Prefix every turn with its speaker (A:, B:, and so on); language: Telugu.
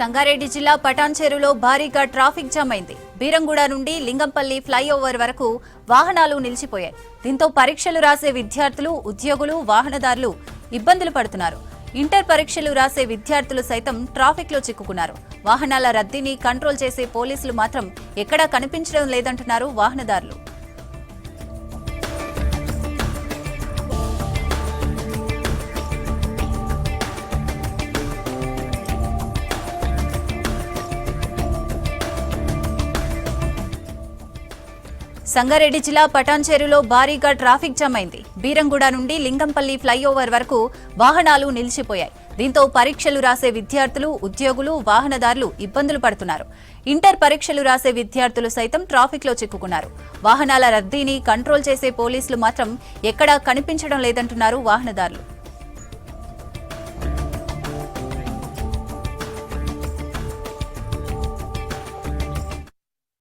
A: సంగారెడ్డి జిల్లా పటాన్చెరులో భారీగా ట్రాఫిక్ జామ్ అయింది. బీరంగూడ నుండి లింగంపల్లి ఫ్లైఓవర్ వరకు వాహనాలు నిలిచిపోయాయి. దీంతో పరీక్షలు రాసే విద్యార్థులు, ఉద్యోగులు, వాహనదారులు ఇబ్బందులు పడుతున్నారు. ఇంటర్ పరీక్షలు రాసే విద్యార్థులు సైతం ట్రాఫిక్ లో చిక్కుకున్నారు. వాహనాల రద్దీని కంట్రోల్ చేసే పోలీసులు మాత్రం ఎక్కడా కనిపించడం లేదంటున్నారు వాహనదారులు. సంగారెడ్డి జిల్లా పటాన్చెరులో భారీగా ట్రాఫిక్ జామ్ అయింది. బీరంగూడ నుండి లింగంపల్లి ఫ్లైఓవర్ వరకు వాహనాలు నిలిచిపోయాయి. దీంతో పరీక్షలు రాసే విద్యార్థులు, ఉద్యోగులు, వాహనదారులు ఇబ్బందులు పడుతున్నారు. ఇంటర్ పరీక్షలు రాసే విద్యార్థులు సైతం ట్రాఫిక్ లో చిక్కుకున్నారు. వాహనాల రద్దీని కంట్రోల్ చేసే పోలీసులు మాత్రం ఎక్కడా కనిపించడం లేదంటున్నారు వాహనదారులు.